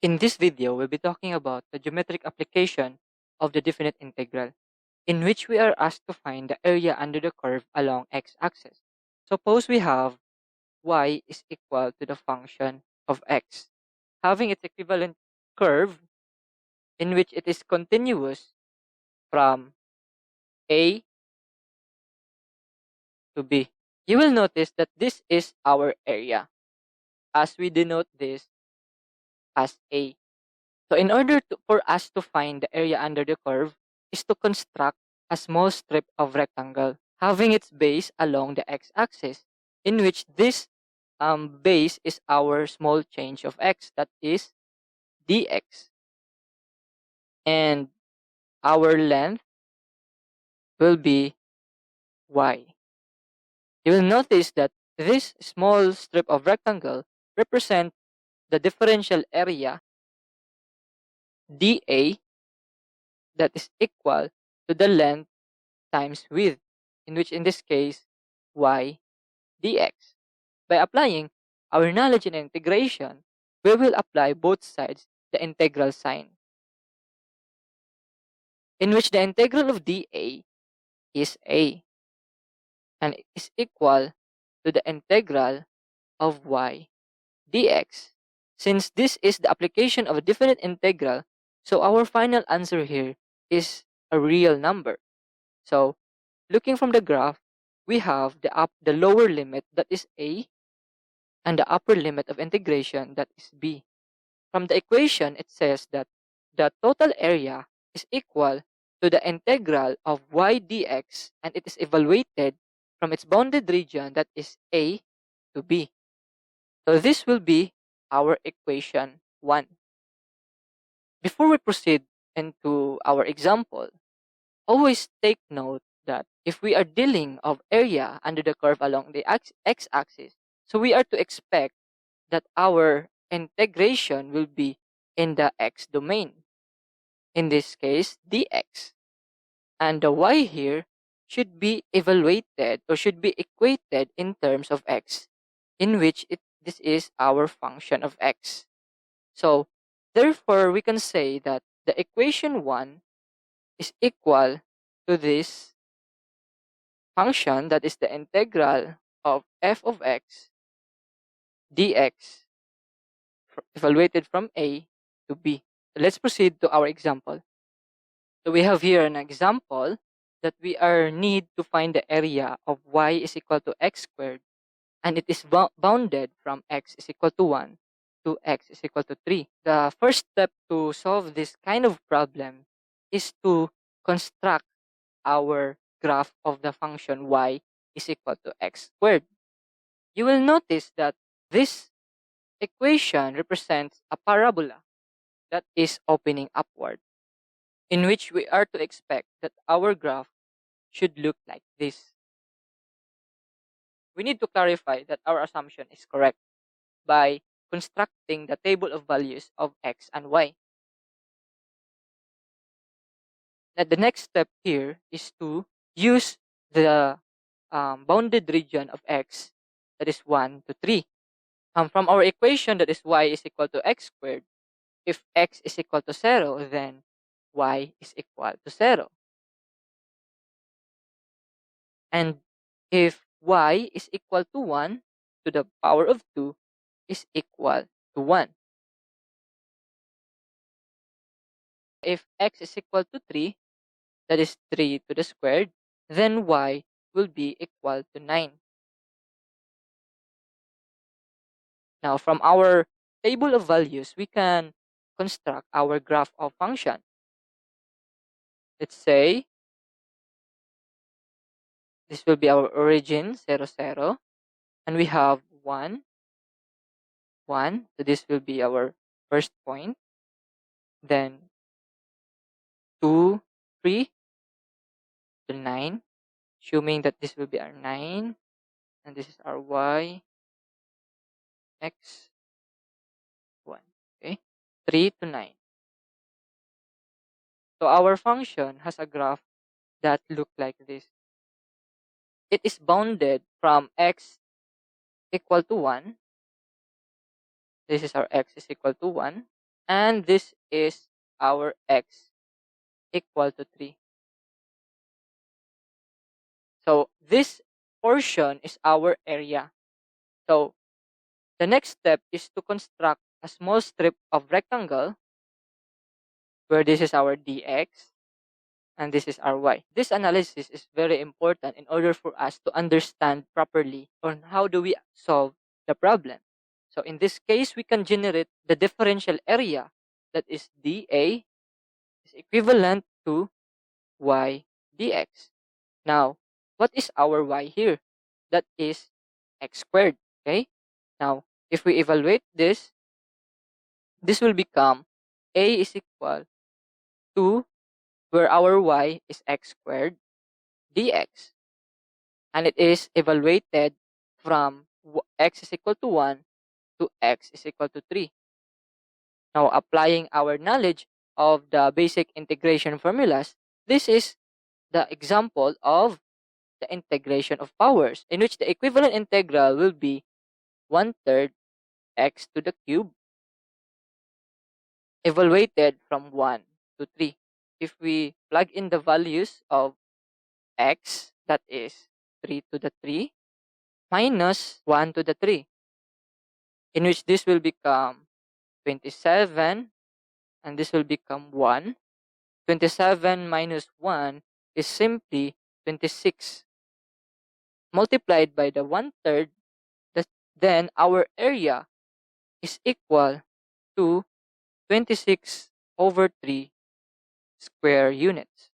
In this video, we'll be talking about the geometric application of the definite integral, in which we are asked to find the area under the curve along x-axis. Suppose we have y is equal to the function of x, having its equivalent curve in which it is continuous from a to b. You will notice that this is our area, as we denote this as a. So in order for us to find the area under the curve is to construct a small strip of rectangle having its base along the x-axis, in which this base is our small change of x, that is dx. And our length will be y. You will notice that this small strip of rectangle represents the differential area dA that is equal to the length times width, in which in this case y dx. By applying our knowledge in integration, we will apply both sides the integral sign, in which the integral of dA is a and is equal to the integral of y dx. Since this is the application of a definite integral, so our final answer here is a real number. So looking from the graph, we have the lower limit, that is a, and the upper limit of integration, that is b. From the equation, it says that the total area is equal to the integral of y dx, and it is evaluated from its bounded region, that is a to b. So this will be our equation 1. Before we proceed into our example, always take note that if we are dealing of area under the curve along the x-axis, so we are to expect that our integration will be in the x domain, in this case dx, and the y here should be evaluated or should be equated in terms of x, in which this is our function of x. So therefore we can say that the equation 1 is equal to this function, that is the integral of f of x dx evaluated from a to b. So let's proceed to our example. So we have here an example that we are need to find the area of y is equal to x squared, and it is bounded from x is equal to 1 to x is equal to 3. The first step to solve this kind of problem is to construct our graph of the function y is equal to x squared. You will notice that this equation represents a parabola that is opening upward, in which we are to expect that our graph should look like this. We need to clarify that our assumption is correct by constructing the table of values of x and y. Now, the next step here is to use the bounded region of x, that is 1 to 3. From our equation, that is y is equal to x squared, if x is equal to 0, then y is equal to 0. And if y is equal to 1 to the power of 2 is equal to 1. If x is equal to 3, that is 3 to the squared, then y will be equal to 9. Now, from our table of values, we can construct our graph of function. Let's say this will be our origin, 0, 0, and we have 1, 1. So this will be our first point. Then 2, 3 to 9, assuming that this will be our 9, and this is our y, x, 1. Okay, 3 to 9. So our function has a graph that look like this. It is bounded from x equal to 1. This is our x is equal to 1. and this is our x equal to 3. So this portion is our area. So the next step is to construct a small strip of rectangle where this is our dx and this is our y. This analysis is very important in order for us to understand properly on how do we solve the problem. So in this case, we can generate the differential area, that is dA is equivalent to y dx. Now, what is our y here? That is x squared. Okay. Now, if we evaluate this, this will become a is equal to, where our y is x squared dx, and it is evaluated from x is equal to 1 to x is equal to 3. Now, applying our knowledge of the basic integration formulas, this is the example of the integration of powers, in which the equivalent integral will be 1/3 x to the cube evaluated from 1 to 3. If we plug in the values of x, that is 3 to the 3 minus 1 to the 3, in which this will become 27 and this will become 1. 27 minus 1 is simply 26. Multiplied by the 1/3, then our area is equal to 26 over 3 square units.